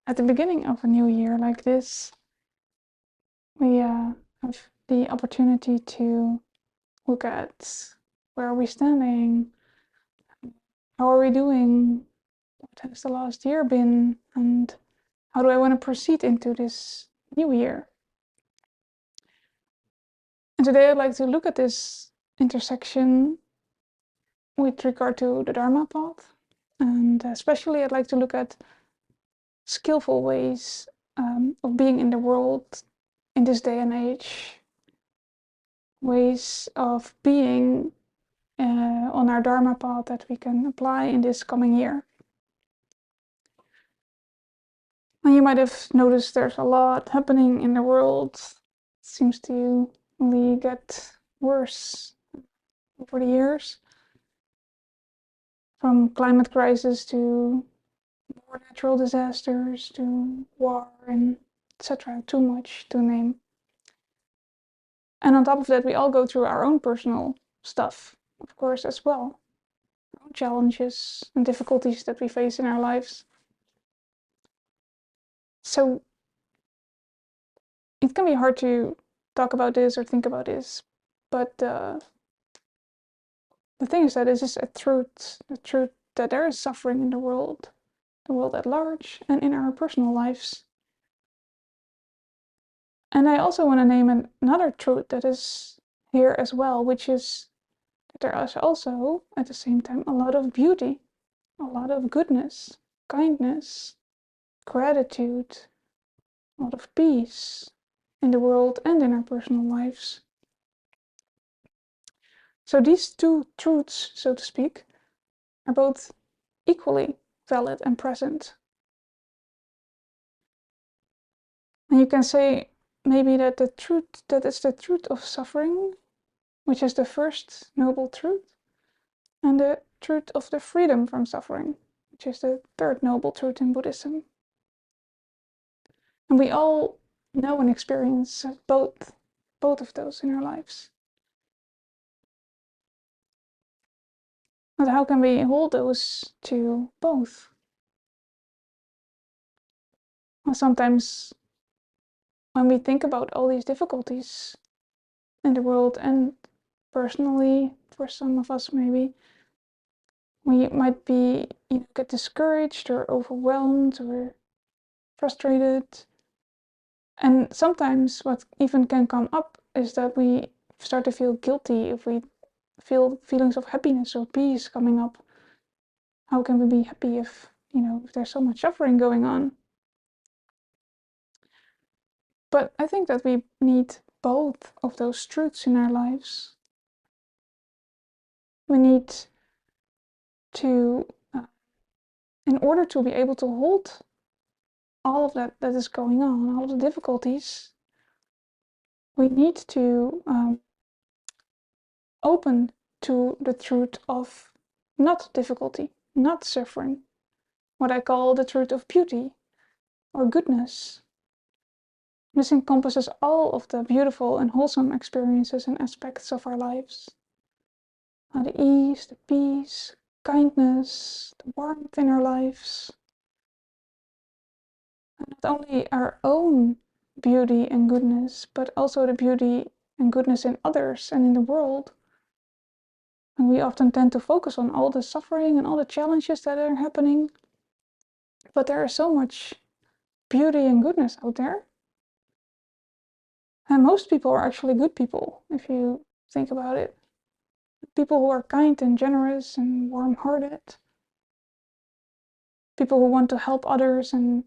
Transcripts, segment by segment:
at the beginning of a new year like this, we have the opportunity to look at where are we standing, how are we doing, what has the last year been, and how do I want to proceed into this new year. And today I'd like to look at this intersection with regard to the Dharma path, and especially I'd like to look at skillful ways of being in the world in this day and age, ways of being on our Dharma path that we can apply in this coming year. And you might have noticed there's a lot happening in the world. It seems to only get worse over the years, from climate crisis to more natural disasters to war and etc. Too much to name. And on top of that, we all go through our own personal stuff, of course, as well. Our own challenges and difficulties that we face in our lives. So it can be hard to talk about this or think about this, but the thing is that this is the truth that there is suffering in the world at large, and in our personal lives. And I also want to name another truth that is here as well, which is that there is also, at the same time, a lot of beauty, a lot of goodness, kindness, gratitude, a lot of peace in the world and in our personal lives. So these two truths, so to speak, are both equally valid and present. And you can say maybe that is the truth of suffering, which is the first noble truth, and the truth of the freedom from suffering, which is the third noble truth in Buddhism. And we all know and experience both of those in our lives. But how can we hold those to both? Well, sometimes when we think about all these difficulties in the world, and personally, for some of us maybe, we might be, get discouraged or overwhelmed or frustrated. And sometimes what even can come up is that we start to feel guilty if we feel feelings of happiness or peace coming up. How can we be happy if there's so much suffering going on? But I think that we need both of those truths in our lives. We need to, in order to be able to hold all of that is going on, all the difficulties, we need to open to the truth of not difficulty, not suffering, what I call the truth of beauty or goodness. This encompasses all of the beautiful and wholesome experiences and aspects of our lives. The ease, the peace, kindness, the warmth in our lives. And not only our own beauty and goodness, but also the beauty and goodness in others and in the world. And we often tend to focus on all the suffering and all the challenges that are happening. But there is so much beauty and goodness out there. And most people are actually good people, if you think about it. People who are kind and generous and warm-hearted. People who want to help others, and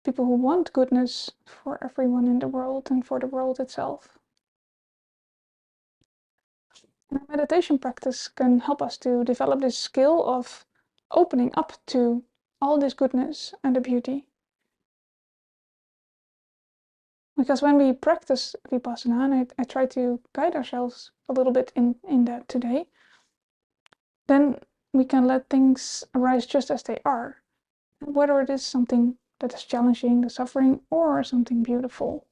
people who want goodness for everyone in the world and for the world itself. And our meditation practice can help us to develop this skill of opening up to all this goodness and the beauty. Because when we practice Vipassana, and I try to guide ourselves a little bit in that today, then we can let things arise just as they are. Whether it is something that is challenging, the suffering, or something beautiful.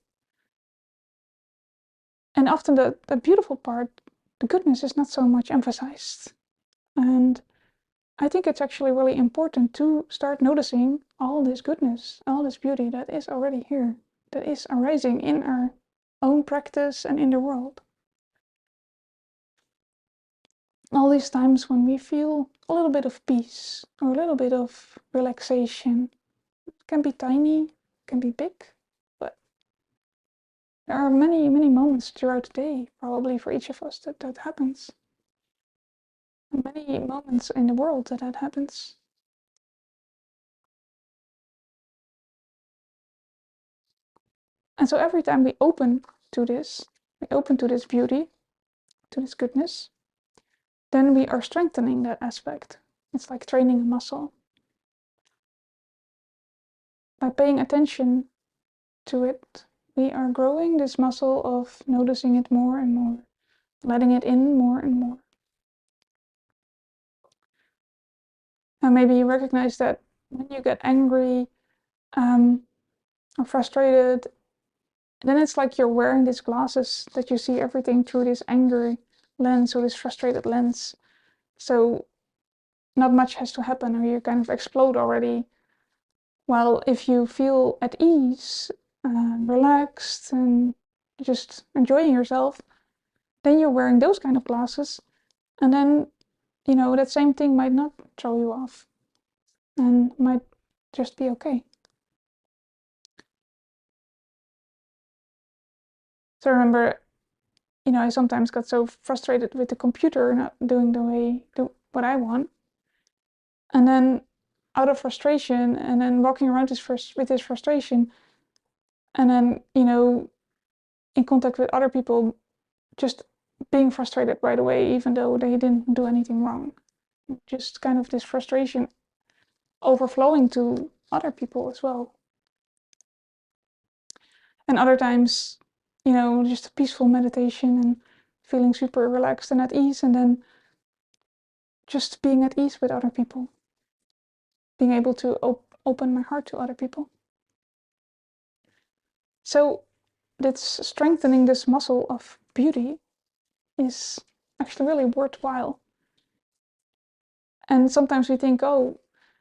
And often the beautiful part, the goodness, is not so much emphasized. And I think it's actually really important to start noticing all this goodness, all this beauty that is already here, that is arising in our own practice and in the world. All these times when we feel a little bit of peace or a little bit of relaxation. It can be tiny, can be big, but there are many, many moments throughout the day, probably for each of us, that happens. And many moments in the world that happens. And so every time we open to this beauty, to this goodness, then we are strengthening that aspect. It's like training a muscle. By paying attention to it, we are growing this muscle of noticing it more and more, letting it in more and more. And maybe you recognize that when you get angry or frustrated, then it's like you're wearing these glasses that you see everything through this angry lens or this frustrated lens. So not much has to happen or you kind of explode already. While if you feel at ease, relaxed, and just enjoying yourself, then you're wearing those kind of glasses, and then, that same thing might not throw you off and might just be okay. So I remember, I sometimes got so frustrated with the computer not doing what I want. And then out of frustration and then walking around with this frustration and then, in contact with other people, just being frustrated right away, even though they didn't do anything wrong. Just kind of this frustration overflowing to other people as well. And other times, just a peaceful meditation and feeling super relaxed and at ease, and then just being at ease with other people, being able to open my heart to other people. So this strengthening this muscle of beauty is actually really worthwhile. And sometimes we think, oh,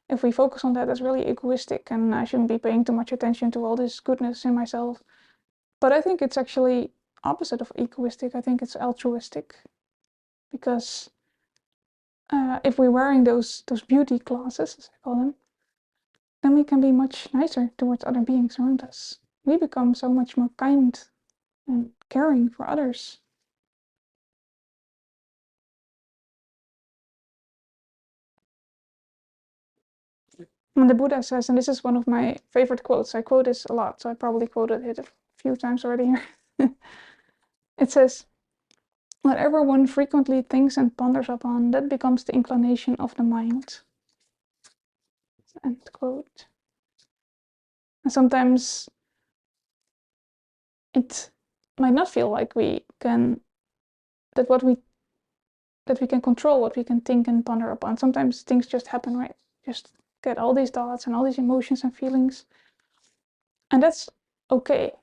if we focus on that, that's really egoistic and I shouldn't be paying too much attention to all this goodness in myself. But I think it's actually opposite of egoistic. I think it's altruistic, because if we're wearing those beauty glasses, as I call them, then we can be much nicer towards other beings around us. We become so much more kind and caring for others. And the Buddha says, and this is one of my favorite quotes, I quote this a lot, so I probably quoted it a few times already here. It says, whatever one frequently thinks and ponders upon, that becomes the inclination of the mind. End quote. And sometimes it might not feel like we can control what we can think and ponder upon. Sometimes things just happen, right? Just get all these thoughts and all these emotions and feelings. And that's okay,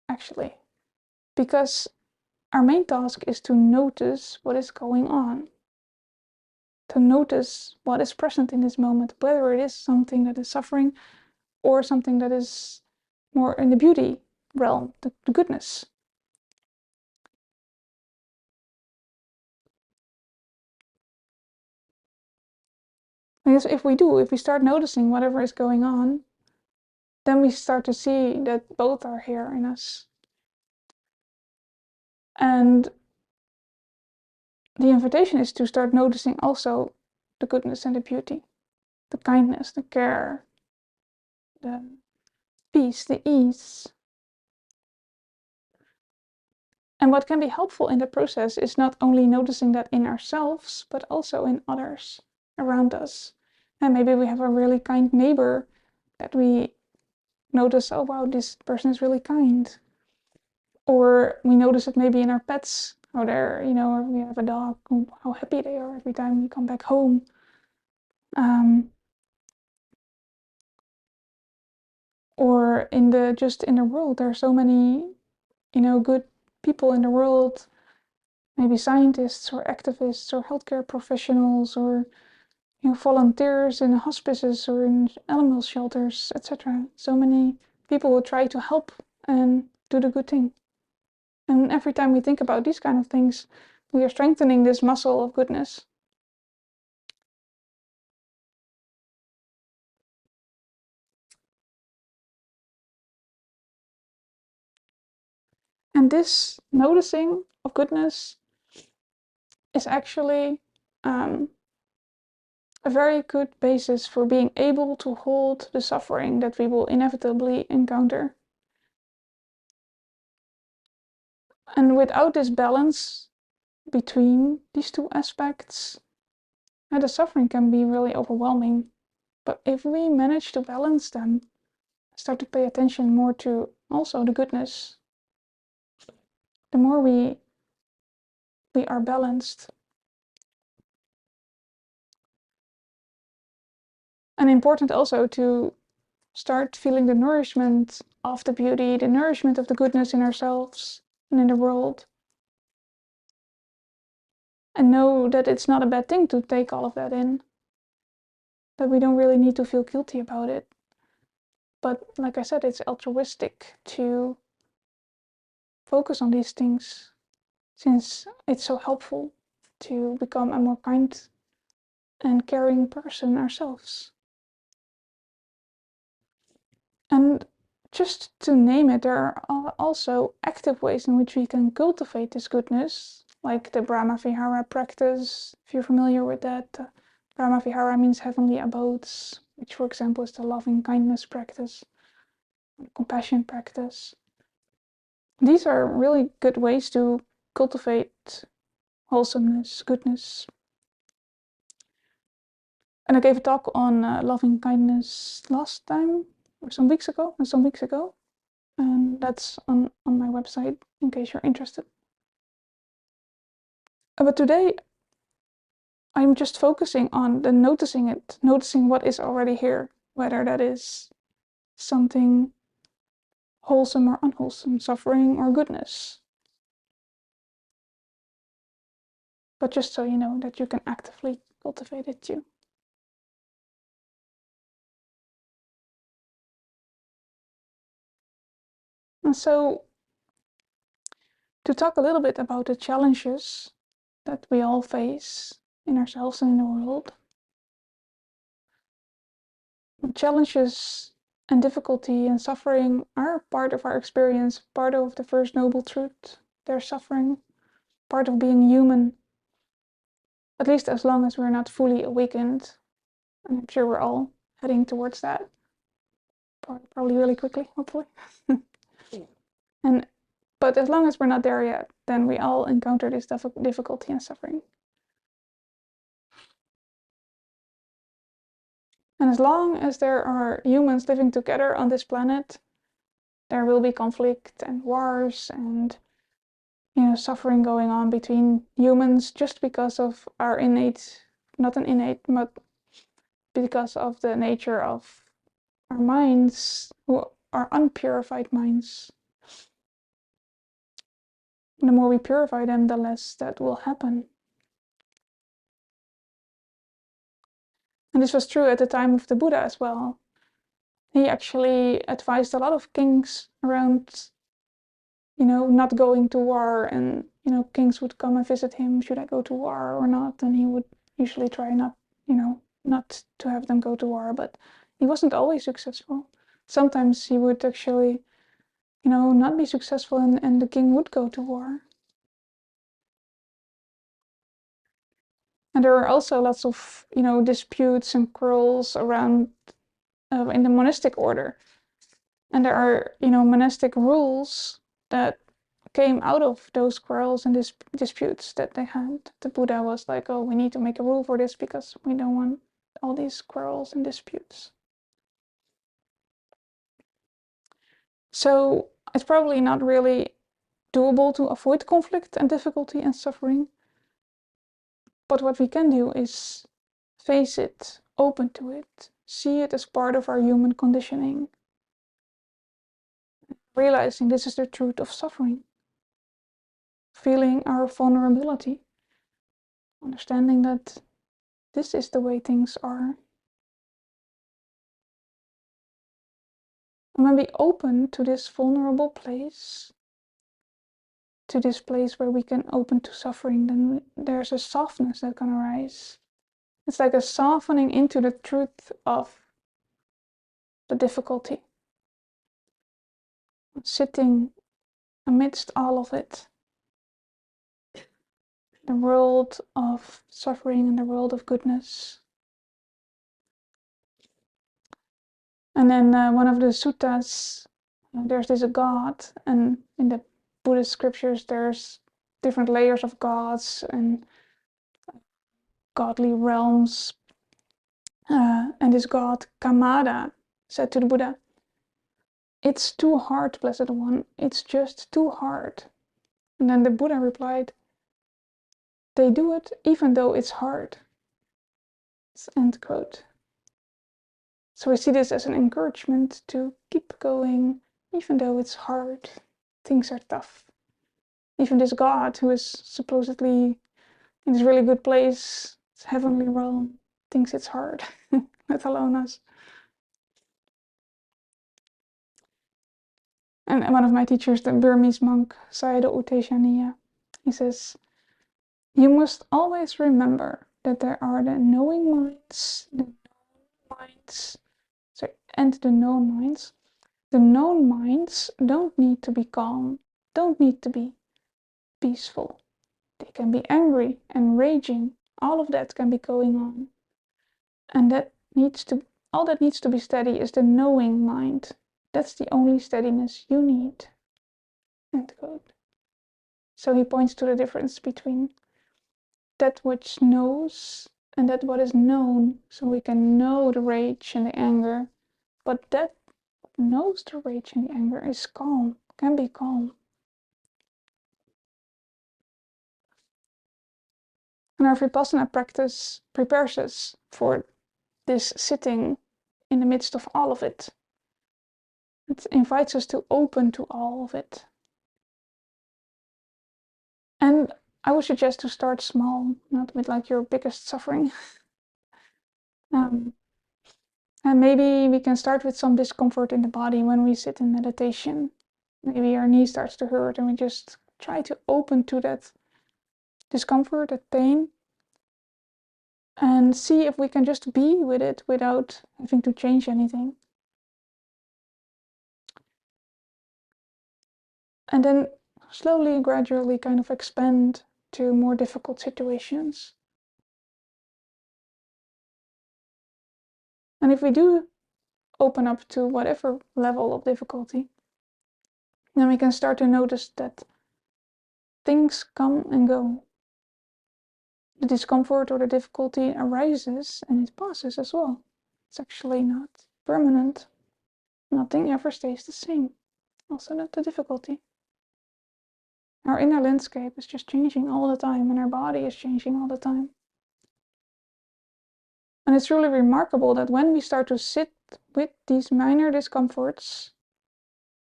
actually, because our main task is to notice what is going on, to notice what is present in this moment, whether it is something that is suffering or something that is more in the beauty realm, the goodness. Because if we start noticing whatever is going on, then we start to see that both are here in us. And the invitation is to start noticing also the goodness and the beauty, the kindness, the care, the peace, the ease. And what can be helpful in the process is not only noticing that in ourselves, but also in others around us. And maybe we have a really kind neighbor that we notice, oh wow, this person is really kind. Or we notice it maybe in our pets, how they're, or we have a dog, how happy they are every time we come back home. Or in the world, there are so many, good people in the world, maybe scientists or activists or healthcare professionals or volunteers in hospices or in animal shelters, etc. So many people who try to help and do the good thing. And every time we think about these kind of things, we are strengthening this muscle of goodness. And this noticing of goodness is actually a very good basis for being able to hold the suffering that we will inevitably encounter. And without this balance between these two aspects, the suffering can be really overwhelming. But if we manage to balance them, start to pay attention more to also the goodness, the more we are balanced. And important also to start feeling the nourishment of the beauty, the nourishment of the goodness in ourselves and in the world. And know that it's not a bad thing to take all of that in, that we don't really need to feel guilty about it. But like I said, it's altruistic to focus on these things, since it's so helpful to become a more kind and caring person ourselves. And just to name it, there are also active ways in which we can cultivate this goodness, like the Brahma Vihara practice, if you're familiar with that. Brahma Vihara means heavenly abodes, which for example is the loving kindness practice, the compassion practice. These are really good ways to cultivate wholesomeness, goodness. And I gave a talk on loving kindness last time, or some weeks ago, and that's on my website in case you're interested. But today I'm just focusing on the noticing it, noticing what is already here, whether that is something wholesome or unwholesome, suffering or goodness. But just so you know that you can actively cultivate it too. And so, to talk a little bit about the challenges that we all face in ourselves and in the world. Challenges and difficulty and suffering are part of our experience, part of the first noble truth. They're suffering, part of being human, at least as long as we're not fully awakened. And I'm sure we're all heading towards that, probably really quickly, hopefully. But as long as we're not there yet, then we all encounter this difficulty and suffering. And as long as there are humans living together on this planet, there will be conflict and wars and suffering going on between humans just because of our but because of the nature of our minds, who are unpurified minds. The more we purify them, the less that will happen. And this was true at the time of the Buddha as well. He actually advised a lot of kings around, not going to war, and, kings would come and visit him, should I go to war or not? And he would usually try not to have them go to war, but he wasn't always successful. Sometimes he would actually, not be successful and the king would go to war. And there are also lots of, disputes and quarrels around in the monastic order. And there are, monastic rules that came out of those quarrels and disputes that they had. The Buddha was like, oh, we need to make a rule for this because we don't want all these quarrels and disputes. So it's probably not really doable to avoid conflict and difficulty and suffering. But what we can do is face it, open to it, see it as part of our human conditioning, realizing this is the truth of suffering, feeling our vulnerability, understanding that this is the way things are. And when we open to this vulnerable place, to this place where we can open to suffering, then there's a softness that can arise. It's like a softening into the truth of the difficulty. Sitting amidst all of it. The world of suffering and the world of goodness. And then one of the suttas, there's this god, and in the Buddhist scriptures there's different layers of gods and godly realms. And this god, Kamada, said to the Buddha, "It's too hard, Blessed One, it's just too hard." And then the Buddha replied, "They do it even though it's hard." End quote. So I see this as an encouragement to keep going, even though it's hard, things are tough. Even this God, who is supposedly in this really good place, this heavenly realm, thinks it's hard, let alone us. And one of my teachers, the Burmese monk, Sayadaw U Tejaniya, he says, "You must always remember that there are the knowing minds, the known minds, and the known minds. The known minds don't need to be calm, don't need to be peaceful. They can be angry and raging. All of that can be going on. And all that needs to be steady is the knowing mind. That's the only steadiness you need." End quote. So he points to the difference between that which knows and that what is known. So we can know the rage and the anger, but that knows the rage and the anger is calm, can be calm. And our Vipassana practice prepares us for this sitting in the midst of all of it. It invites us to open to all of it. And I would suggest to start small, not with like your biggest suffering. And maybe we can start with some discomfort in the body when we sit in meditation. Maybe our knee starts to hurt and we just try to open to that discomfort, that pain, and see if we can just be with it without having to change anything. And then slowly and gradually kind of expand to more difficult situations. And if we do open up to whatever level of difficulty, then we can start to notice that things come and go. The discomfort or the difficulty arises and it passes as well. It's actually not permanent. Nothing ever stays the same. Also not the difficulty. Our inner landscape is just changing all the time and our body is changing all the time. And it's really remarkable that when we start to sit with these minor discomforts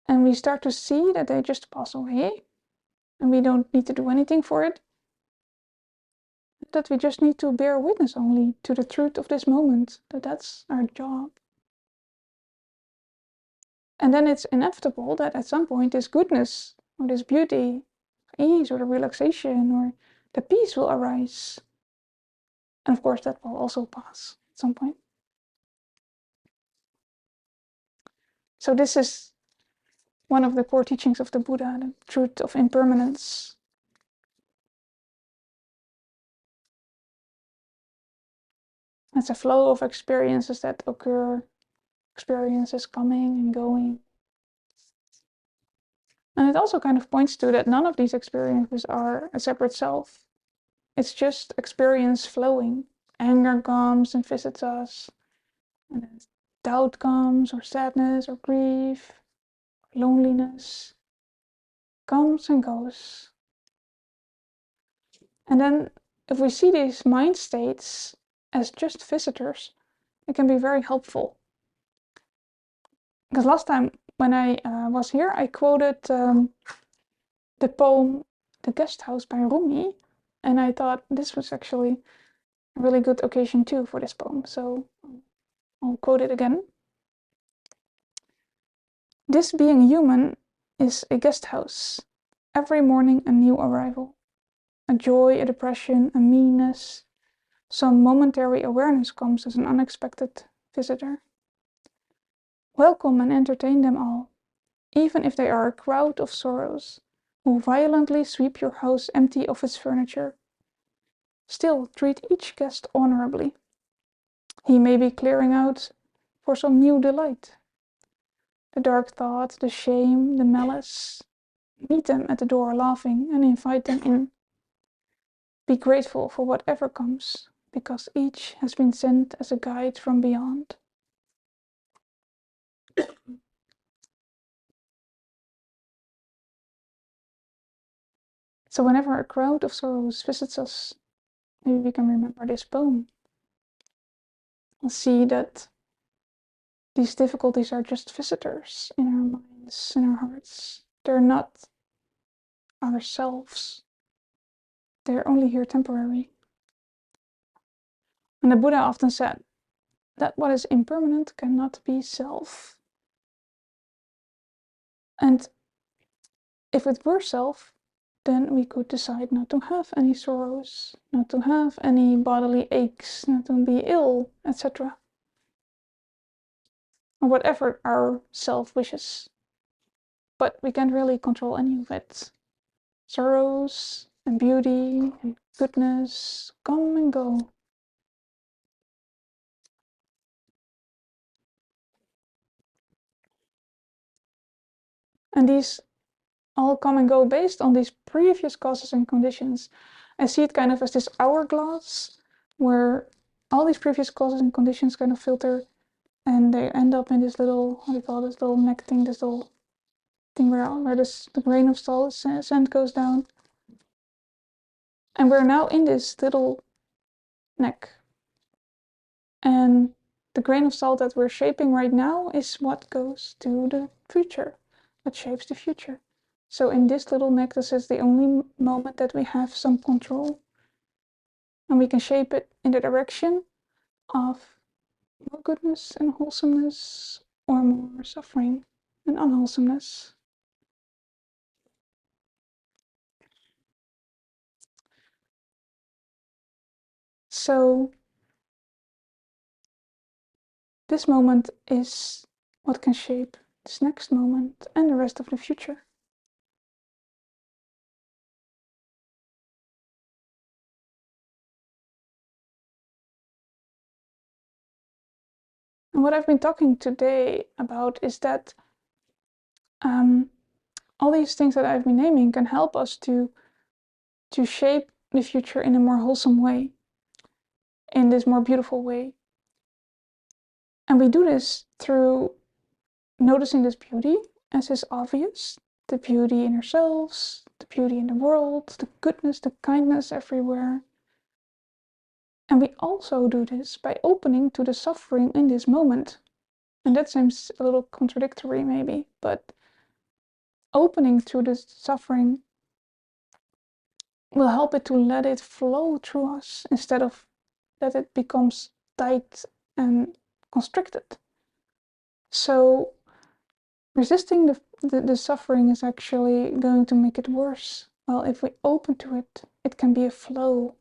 and we start to see that they just pass away and we don't need to do anything for it, that we just need to bear witness only to the truth of this moment, that's our job. And then it's inevitable that at some point this goodness or this beauty, ease or the relaxation or the peace will arise. And of course that will also pass at some point. So this is one of the core teachings of the Buddha, the truth of impermanence. It's a flow of experiences that occur, experiences coming and going. And it also kind of points to that none of these experiences are a separate self. It's just experience flowing. Anger comes and visits us. And then doubt comes, or sadness, or grief, or loneliness. Comes and goes. And then if we see these mind states as just visitors, it can be very helpful. Because last time when I was here, I quoted the poem The Guest House by Rumi, and I thought this was actually a really good occasion too for this poem, so I'll quote it again. This being human is a guest house, every morning a new arrival, a joy, a depression, a meanness. Some momentary awareness comes as an unexpected visitor. Welcome and entertain them all, even if they are a crowd of sorrows who violently sweep your house empty of its furniture. Still treat each guest honorably. He may be clearing out for some new delight. The dark thought, the shame, the malice. Meet them at the door laughing and invite them in. Be grateful for whatever comes, because each has been sent as a guide from beyond. So whenever a crowd of sorrows visits us, maybe we can remember this poem and see that these difficulties are just visitors in our minds, in our hearts. They're not ourselves. They're only here temporary. And the Buddha often said that what is impermanent cannot be self. And if it were self, then we could decide not to have any sorrows, not to have any bodily aches, not to be ill, etc. Or whatever our self wishes. But we can't really control any of it. Sorrows and beauty and goodness come and go. And these all come and go based on these previous causes and conditions. I see it kind of as this hourglass where all these previous causes and conditions kind of filter and they end up in this little, what do you call this little neck thing, this little thing where the grain of sand goes down. And we're now in this little neck. And the grain of salt that we're shaping right now is what goes to the future, what shapes the future. So in this little neck, this is the only moment that we have some control. And we can shape it in the direction of more goodness and wholesomeness, or more suffering and unwholesomeness. So this moment is what can shape this next moment and the rest of the future. And what I've been talking today about is that all these things that I've been naming can help us to shape the future in a more wholesome way, in this more beautiful way. And we do this through noticing this beauty as is obvious, the beauty in ourselves, the beauty in the world, the goodness, the kindness everywhere. And we also do this by opening to the suffering in this moment. And that seems a little contradictory maybe, but opening to the suffering will help it to let it flow through us instead of that it becomes tight and constricted. So resisting the suffering is actually going to make it worse. Well, if we open to it, it can be a flow.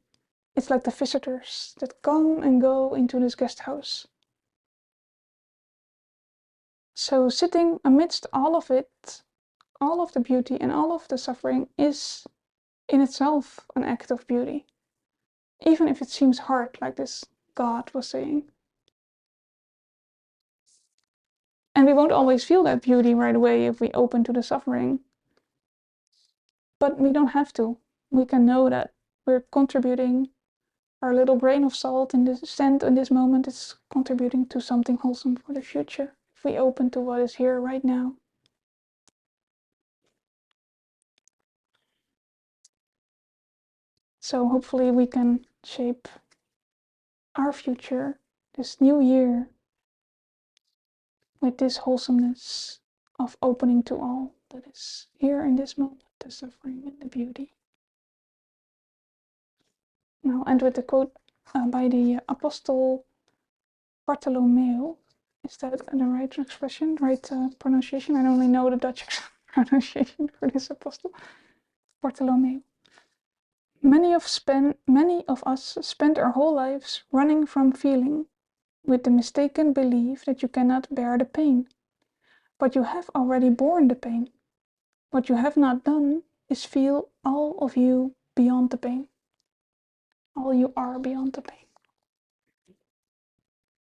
It's like the visitors that come and go into this guest house. So sitting amidst all of it, all of the beauty and all of the suffering is in itself an act of beauty. Even if it seems hard, like this God was saying. And we won't always feel that beauty right away if we open to the suffering. But we don't have to. We can know that we're contributing. Our little grain of salt in this sand in this moment is contributing to something wholesome for the future. If we open to what is here right now. So hopefully we can shape our future, this new year, with this wholesomeness of opening to all that is here in this moment, the suffering and the beauty. And I'll end with the quote by the Apostle Bartholomew. Is that the right expression, right pronunciation? I only know the Dutch pronunciation for this apostle, Bartholomew. Many of us spend our whole lives running from feeling, with the mistaken belief that you cannot bear the pain. But you have already borne the pain. What you have not done is feel all of you beyond the pain. All you are beyond the pain.